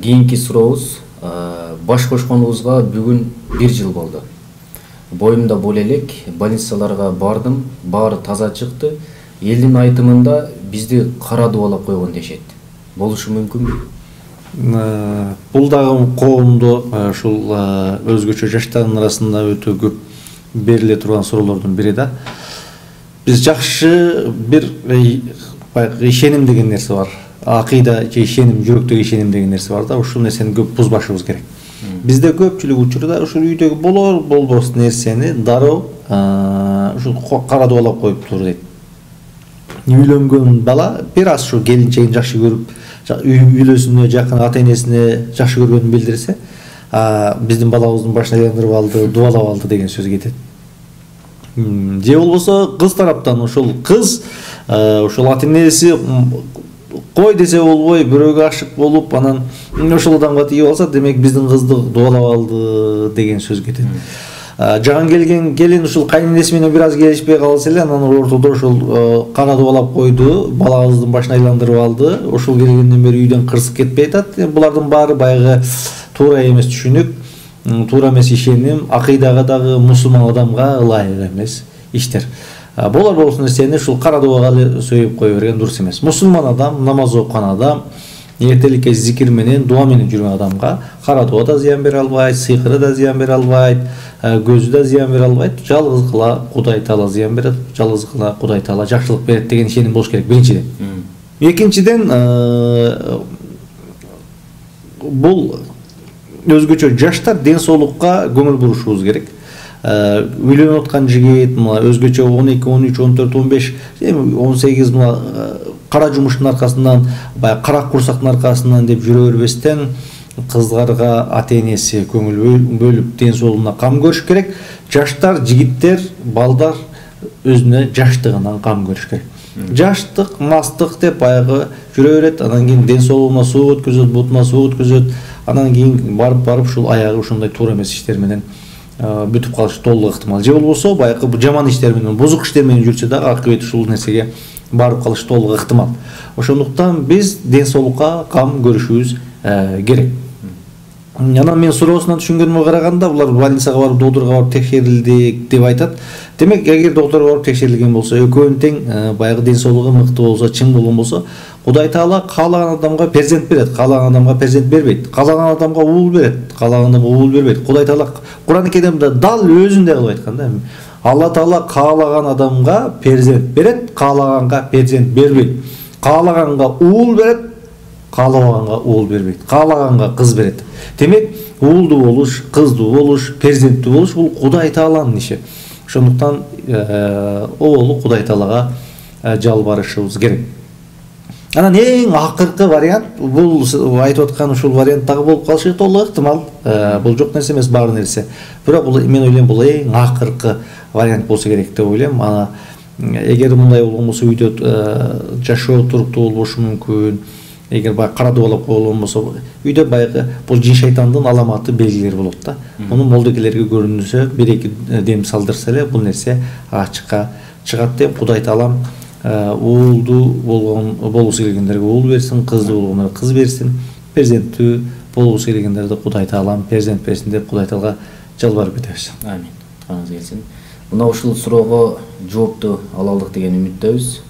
Кийинки сурообуз баш кошконубузга бүгүн 1 жыл болду. Боюмда бол элек, больницаларга бардым, баары таза чыкты. Элдин айтымында бизди кара дубалап койгон дешет. Болушу мүмкүнбү? Бул дагы коомдо ушул өзгөчө жаштардын арасында өтө көп бериле турган суроолордун бири да. Биз жакшы бир ишеним деген нерсе бар. Акыйда же ишеним, жүрөктөгү ишеним деген нерсе бар да. Ушул нерсени көп бузбашыбыз керек. Бизде көпчүлүк учурда ушул үйдөгү болор болбос нерсени дароо ушул кара дубалап коюп тур дейт. Үйлөнгөн бала бир аз ушу келинчегин жакшы көрүп, үй бүлөсүнө жакын ата-энесине жакшы көргөнүн билдирсе, биздин балабыздын башына айландырып алды, дубалап алды деген сөз кетет. Же болбосо кыз тараптан ушул кыз ушул ата-энеси кой десе болбой, бирөөгө ашык болуп, анан ошол адамга тийип алса, демек биздин кызды дубалап алды деген сөз кетет. Жаган келген келин ушул кайненеси менен бир аз келишпей калса эле, анан ортодо ушул кара дубалап койду, балабыздын башына айландырып алды. Ошол келгенден бери үйдөн кырсык кетпей атат. Булардын баары баягы туура эмес түшүнүк, туура эмес ишеним, акыйдага дагы мусулман адамга ылайык эмес иштер. Болор болсун нерсени ушул кара дубага сөйүп кое берген дурус эмес. Мусулман адам, намаз окуган адам, эртеликке зикир менен, дуа менен жүргөн адамга кара дуба да зыян бере албайт, сыйкыры да зыян бере албайт, көзү да зыян бере албайт. Жалгыз гана Кудай Таала зыян берет, жалгыз гана Кудай Таала жакшылык берет деген ишеним болуш керек биринчиден. Экинчиден, бул өзгөчө жаштар ден соолукка көңүл бурушубуз керек. Үйлөнүп аткан жигит, өзгөчө 12, 13, 14, 15, 18 кара жумуштун аркасынан, баягы кара курсактын аркасынан деп жүрө бербестен, кыздарга ата-энеси көңүл бөлүп ден соолугуна кам көрүш керек. Жаштар, жигиттер, балдар өзүнө жаштыгынан кам көрүш керек. Жаштык, мастык деп баягы жүрө берет, анан кийин ден соолугуна суу өткөзөт, бутуна суу өткөзөт, анан кийин барып ушул аягы ушундай туура эмес иштер менен бүтүп калышы толук ыктымал. Же болбосо баягы жаман иштер менен, бузук иштер менен жүрсө дагы акыбет ушул нерсеге барып калышы толук ыктымал. Ошондуктан биз ден соолукка кам көрүшүбүз керек. Анан мен суроосунан түшүнгөнүмө караганда, булар больницага барып, доктурга барып текшерилди деп айтат. Демек, эгер доктурга барып текшерилген болсо, экөөнүн тең баягы ден соолугу мыкты болсо, чың болгон болсо, Кудай Таала каалаган адамга перзент берет, каалаган адамга перзент бербейт. Каалаган адамга уул берет, каалаган адамга уул бербейт. Кудай Таала Куран-ы Керимде дал өзүндөй кылып айткан да. Алла Таала каалаган адамга перзент берет, каалаганга перзент бербейт. Каалаганга уул берет, каалаганга уул бербейт. Каалаганга кыз берет. Демек, уулду болуш, кыздуу болуш, перзенттүү болуш бул Кудай Тааланын иши. Ошондуктан оолу Кудай Таалага жалбарышыбыз керек. Анан эң акыркы вариант, бул айтып аткан ушул вариант дагы болуп калышы толук ыктымал. Бул жок нерсе эмес, бар нерсе. Бирок бул мен ойлойм бул эң акыркы вариант болсо керек деп ойлойм. Эгер мындай болгон болсо үйдө жашоо туруктуу болбошу мүмкүн. Эгер баягы кара дубалап койгон болсо, үйдө баягы бул жин шайтандын аламаты, белгилери болот да. Муну молдокелерге көрүнсө, 1-2 дем салдырса эле бул нерсе ачыкка чыгат деп Кудай Таалам уулду болгусу келгендерге уул берсин, кыздуу болгондорго кыз берсин, перзенттүү болгусу келгендерге Кудай Таалам перзент берсин деп Кудай Таалага жалбарып кетебиз. Амин. Кутманыңыз келсин. Мына ушул суроого жоопту ала алдык деген үмүттөбүз.